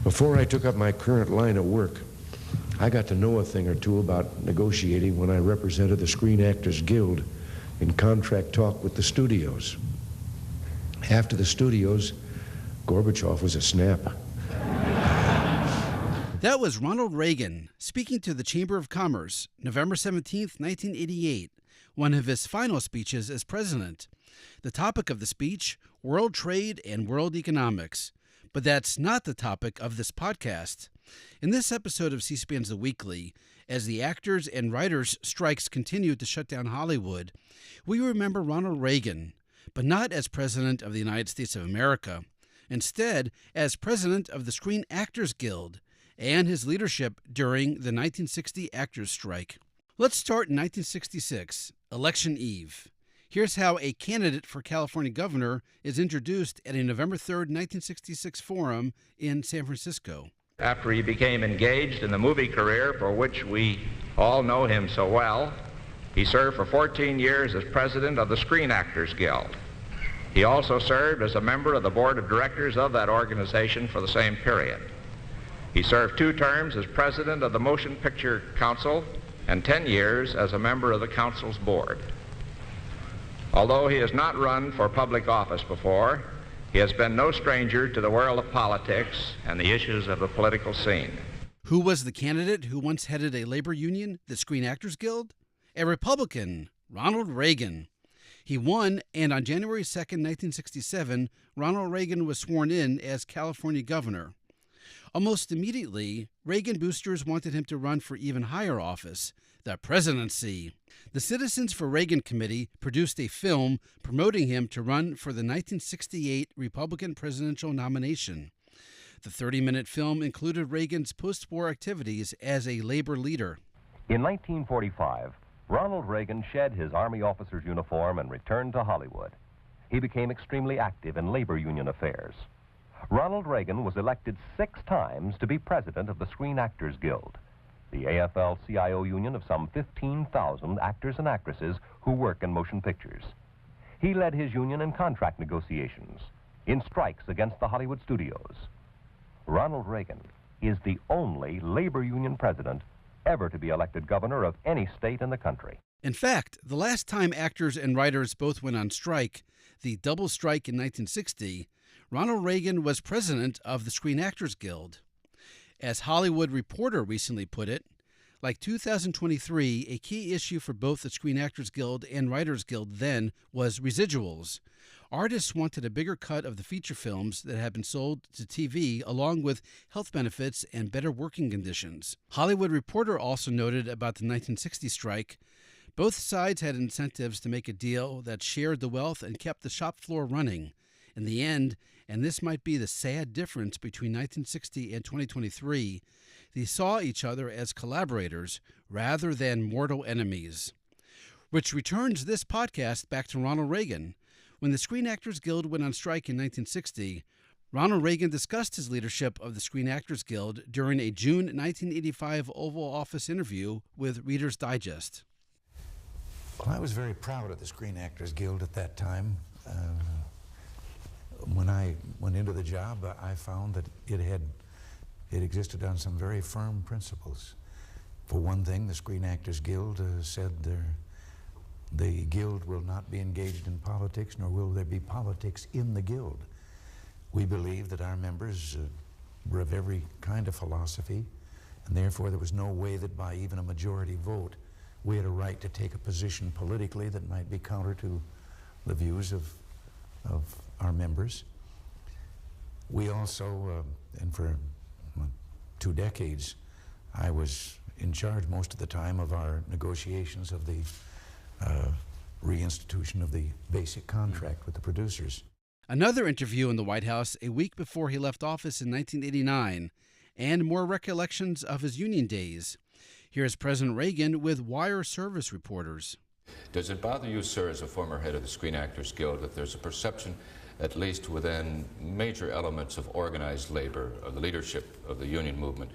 Before I took up my current line of work, I got to know a thing or two about negotiating when I represented the Screen Actors Guild in contract talk with the studios. After the studios, Gorbachev was a snap. That was Ronald Reagan speaking to the Chamber of Commerce, November 17, 1988, one of his final speeches as president. The topic of the speech, world trade and world economics. But that's not the topic of this podcast. In this episode of C-SPAN's The Weekly, as the actors and writers' strikes continued to shut down Hollywood, we remember Ronald Reagan, but not as President of the United States of America. Instead, as President of the Screen Actors Guild and his leadership during the 1960 Actors' Strike. Let's start in 1966, Election Eve. Here's how a candidate for California governor is introduced at a November 3, 1966 forum in San Francisco. After he became engaged in the movie career for which we all know him so well, he served for 14 years as president of the Screen Actors Guild. He also served as a member of the board of directors of that organization for the same period. He served 2 terms as president of the Motion Picture Council and 10 years as a member of the council's board. Although he has not run for public office before, he has been no stranger to the world of politics and the issues of the political scene. Who was the candidate who once headed a labor union, the Screen Actors Guild? A Republican, Ronald Reagan. He won, and on January 2, 1967, Ronald Reagan was sworn in as California governor. Almost immediately, Reagan boosters wanted him to run for even higher office, the presidency. The Citizens for Reagan Committee produced a film promoting him to run for the 1968 Republican presidential nomination. The 30-minute film included Reagan's post-war activities as a labor leader. In 1945, Ronald Reagan shed his Army officer's uniform and returned to Hollywood. He became extremely active in labor union affairs. Ronald Reagan was elected 6 times to be president of the Screen Actors Guild, the AFL-CIO union of some 15,000 actors and actresses who work in motion pictures. He led his union in contract negotiations, in strikes against the Hollywood studios. Ronald Reagan is the only labor union president ever to be elected governor of any state in the country. In fact, the last time actors and writers both went on strike, the double strike in 1960, Ronald Reagan was president of the Screen Actors Guild. As Hollywood Reporter recently put it, like 2023, a key issue for both the Screen Actors Guild and Writers Guild then was residuals. Artists wanted a bigger cut of the feature films that had been sold to TV, along with health benefits and better working conditions. Hollywood Reporter also noted about the 1960 strike, both sides had incentives to make a deal that shared the wealth and kept the shop floor running. In the end, and this might be the sad difference between 1960 and 2023, they saw each other as collaborators rather than mortal enemies. Which returns this podcast back to Ronald Reagan. When the Screen Actors Guild went on strike in 1960, Ronald Reagan discussed his leadership of the Screen Actors Guild during a June 1985 Oval Office interview with Reader's Digest. Well, I was very proud of the Screen Actors Guild at that time. When I went into the job, I found that it existed on some very firm principles. For one thing, the Screen Actors Guild said the guild will not be engaged in politics, nor will there be politics in the guild. We believe that our members were of every kind of philosophy, and therefore there was no way that by even a majority vote we had a right to take a position politically that might be counter to the views of our members. We also, and for 2 decades, I was in charge most of the time of our negotiations of the reinstitution of the basic contract with the producers. Another interview in the White House a week before he left office in 1989, and more recollections of his union days. Here's President Reagan with wire service reporters. Does it bother you, sir, as a former head of the Screen Actors Guild, that there's a perception, at least within major elements of organized labor, of the leadership of the union movement,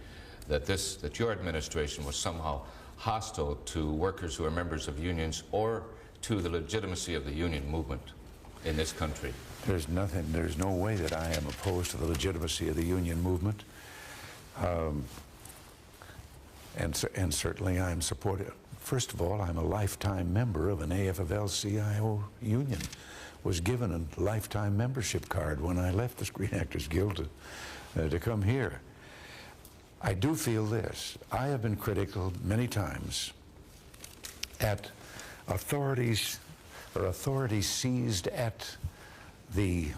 that your administration was somehow hostile to workers who are members of unions or to the legitimacy of the union movement in this country? There's no way that I am opposed to the legitimacy of the union movement. And certainly I'm supportive. First of all, I'm a lifetime member of an AFL-CIO union. Was given a lifetime membership card when I left the Screen Actors Guild to come here. I do feel this. I have been critical many times at authorities seized at the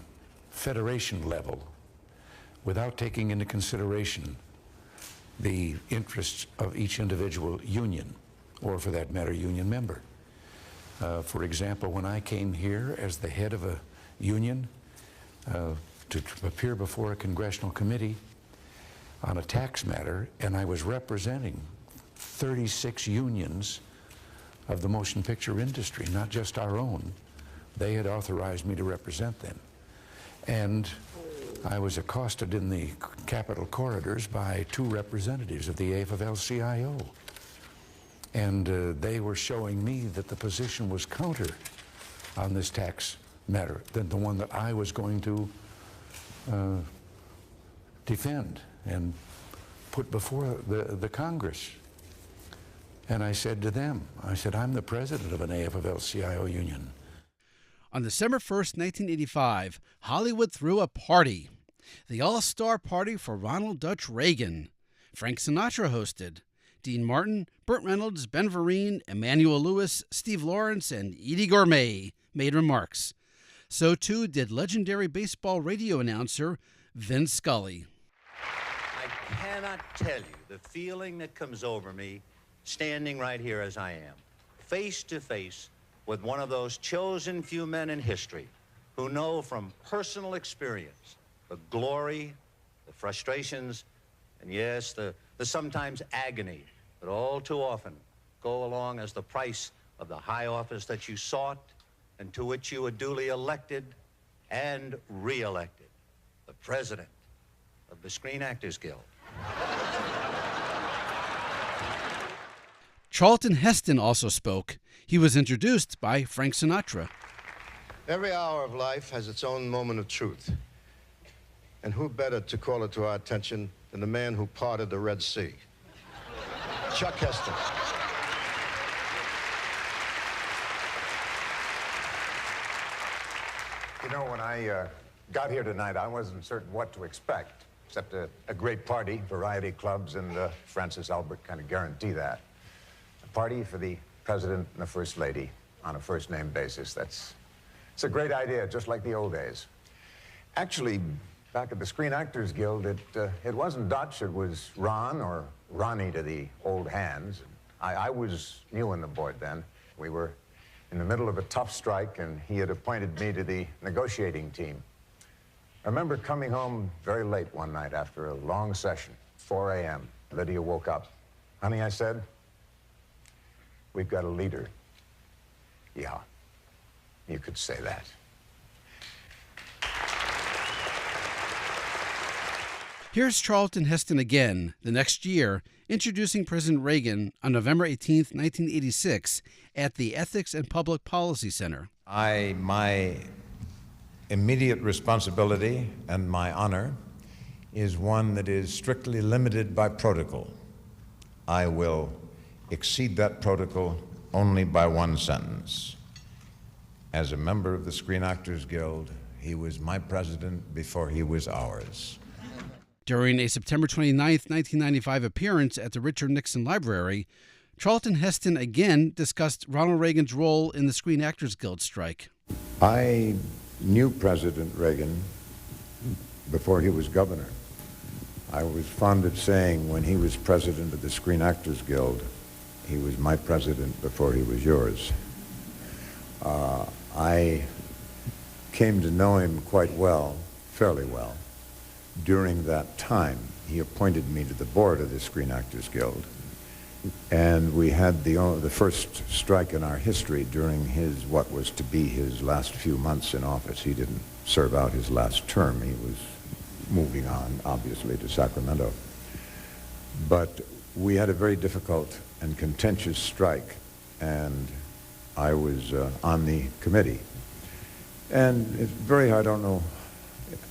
federation level without taking into consideration the interests of each individual union, or for that matter, union member. For example, when I came here as the head of a union to appear before a congressional committee on a tax matter, and I was representing 36 unions of the motion picture industry, not just our own. They had authorized me to represent them. And I was accosted in the Capitol corridors by two representatives of the AFL-CIO. And they were showing me that the position was counter on this tax matter than the one that I was going to defend and put before the Congress. And I said to them, I said, I'm the president of an AFL-CIO union. On December 1st, 1985, Hollywood threw a party. The All-Star Party for Ronald Dutch Reagan. Frank Sinatra hosted. Dean Martin, Burt Reynolds, Ben Vereen, Emmanuel Lewis, Steve Lawrence, and Edie Gourmet made remarks. So too did legendary baseball radio announcer Vin Scully. I cannot tell you the feeling that comes over me standing right here as I am, face to face with one of those chosen few men in history who know from personal experience the glory, the frustrations, and yes, the sometimes agony that all too often go along as the price of the high office that you sought and to which you were duly elected and re-elected, the president of the Screen Actors Guild. Charlton Heston also spoke. He was introduced by Frank Sinatra. Every hour of life has its own moment of truth. And who better to call it to our attention than the man who parted the Red Sea? Chuck Heston. You know, when I got here tonight, I wasn't certain what to expect, except a great party, variety clubs, and Francis Albert kind of guarantee that. A party for the President and the First Lady on a first-name basis. It's a great idea, just like the old days. Actually, back at the Screen Actors Guild, it wasn't Dutch, it was Ron, or Ronnie to the old hands. I was new on the board then. We were in the middle of a tough strike, and he had appointed me to the negotiating team. I remember coming home very late one night after a long session, 4 a.m. Lydia woke up. Honey, I said, we've got a leader. Yeah, you could say that. Here's Charlton Heston again, the next year, introducing President Reagan on November 18, 1986, at the Ethics and Public Policy Center. My immediate responsibility and my honor is one that is strictly limited by protocol. I will exceed that protocol only by one sentence. As a member of the Screen Actors Guild, he was my president before he was ours. During a September 29, 1995 appearance at the Richard Nixon Library, Charlton Heston again discussed Ronald Reagan's role in the Screen Actors Guild strike. I knew President Reagan before he was governor. I was fond of saying when he was president of the Screen Actors Guild, he was my president before he was yours. I came to know him quite well, fairly well. During that time, he appointed me to the board of the Screen Actors Guild, and we had the first strike in our history during what was to be his last few months in office. He didn't serve out his last term. He was moving on, obviously, to Sacramento. But we had a very difficult and contentious strike, and I was on the committee. And it's very hard, I don't know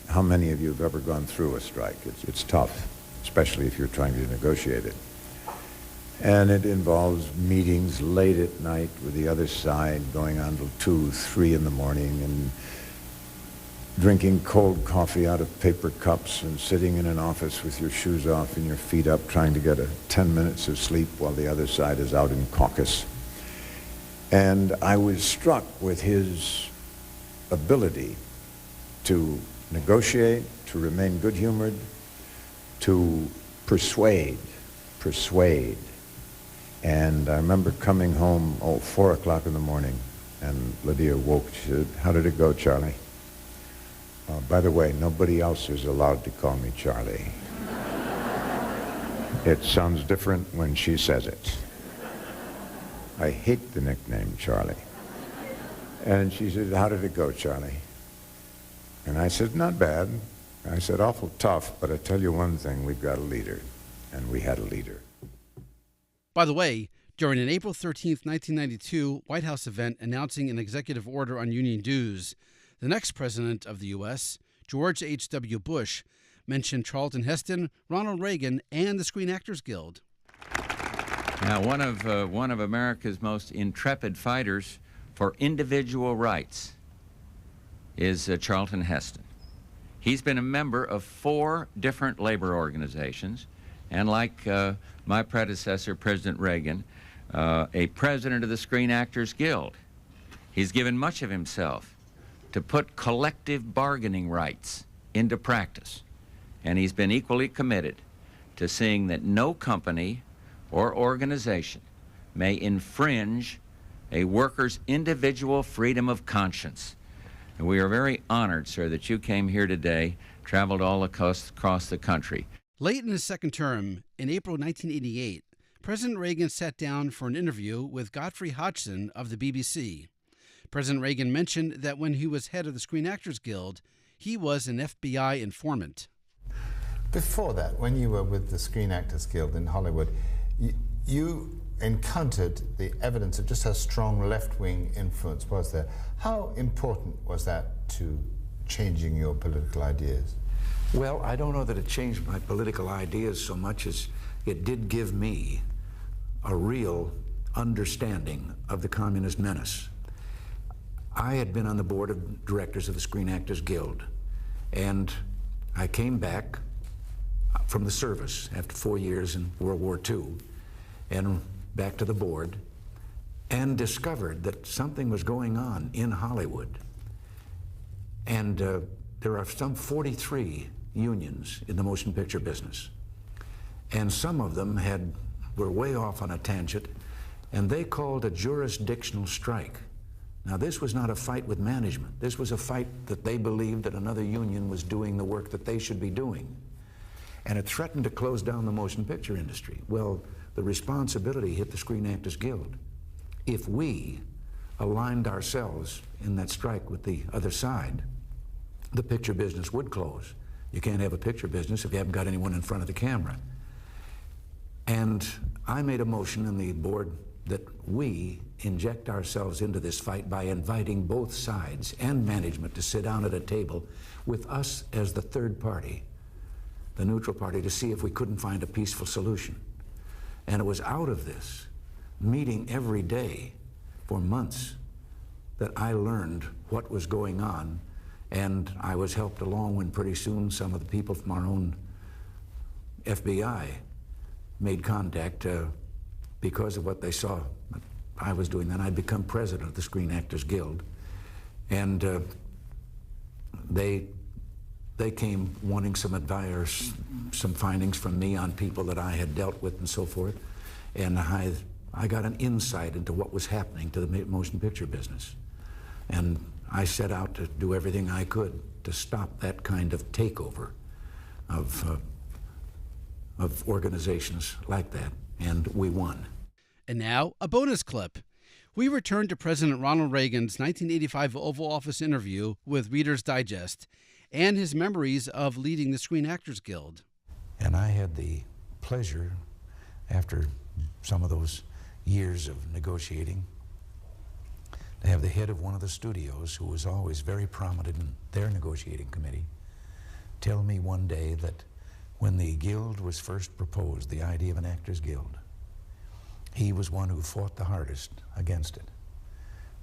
how many of you have ever gone through a strike. It's tough. It's especially if you're trying to negotiate it. And it involves meetings late at night with the other side, going on till 2, 3 in the morning, and drinking cold coffee out of paper cups and sitting in an office with your shoes off and your feet up, trying to get 10 minutes of sleep while the other side is out in caucus. And I was struck with his ability to negotiate, to remain good-humored, to persuade. And I remember coming home, 4 o'clock in the morning, and Lydia woke. She said, "How did it go, Charlie?" By the way, nobody else is allowed to call me Charlie. It sounds different when she says it. I hate the nickname Charlie. And she said, "How did it go, Charlie?" And I said, "Not bad." I said, "Awful tough, but I tell you one thing, we've got a leader." And we had a leader. By the way, during an April 13th, 1992 White House event announcing an executive order on union dues, the next president of the U.S., George H.W. Bush, mentioned Charlton Heston, Ronald Reagan, and the Screen Actors Guild. Now, one of America's most intrepid fighters for individual rights is Charlton Heston. He's been a member of 4 different labor organizations, and like my predecessor, President Reagan, a president of the Screen Actors Guild. He's given much of himself to put collective bargaining rights into practice, and he's been equally committed to seeing that no company or organization may infringe a worker's individual freedom of conscience. And we are very honored, sir, that you came here today, traveled all across the country. Late in his second term, in April 1988, President Reagan sat down for an interview with Godfrey Hodgson of the BBC. President Reagan mentioned that when he was head of the Screen Actors Guild, he was an FBI informant. Before that, when you were with the Screen Actors Guild in Hollywood, you encountered the evidence of just how strong left-wing influence was there. How important was that to changing your political ideas? Well, I don't know that it changed my political ideas so much as it did give me a real understanding of the communist menace. I had been on the board of directors of the Screen Actors Guild, and I came back from the service after 4 years in World War II, and back to the board, and discovered that something was going on in Hollywood. And there are some 43 unions in the motion picture business, and some of them were way off on a tangent, and they called a jurisdictional strike. Now, this was not a fight with management. This was a fight that they believed that another union was doing the work that they should be doing. And it threatened to close down the motion picture industry. Well, the responsibility hit the Screen Actors Guild. If we aligned ourselves in that strike with the other side, the picture business would close. You can't have a picture business if you haven't got anyone in front of the camera. And I made a motion in the board that we inject ourselves into this fight by inviting both sides and management to sit down at a table with us as the third party, the neutral party, to see if we couldn't find a peaceful solution. And it was out of this, meeting every day for months, that I learned what was going on, and I was helped along when pretty soon some of the people from our own FBI made contact because of what they saw I was doing. Then I'd become president of the Screen Actors Guild, and they came wanting some advice, some findings from me on people that I had dealt with and so forth, and I got an insight into what was happening to the motion picture business. And I set out to do everything I could to stop that kind of takeover of organizations like that, and we won. And now, a bonus clip. We return to President Ronald Reagan's 1985 Oval Office interview with Reader's Digest and his memories of leading the Screen Actors Guild. And I had the pleasure, after some of those years of negotiating, to have the head of one of the studios, who was always very prominent in their negotiating committee, tell me one day that When the Guild was first proposed, the idea of an Actors Guild, he was one who fought the hardest against it.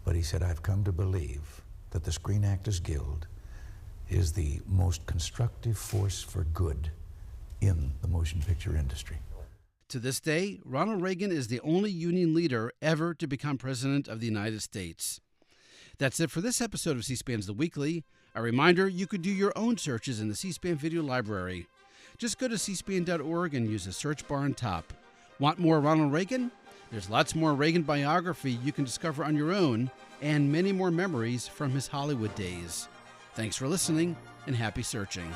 But he said, I've come to believe that the Screen Actors Guild is the most constructive force for good in the motion picture industry. To this day, Ronald Reagan is the only union leader ever to become President of the United States. That's it for this episode of C-SPAN's The Weekly. A reminder, you could do your own searches in the C-SPAN video library. Just go to cspan.org and use the search bar on top. Want more Ronald Reagan? There's lots more Reagan biography you can discover on your own, and many more memories from his Hollywood days. Thanks for listening, and happy searching.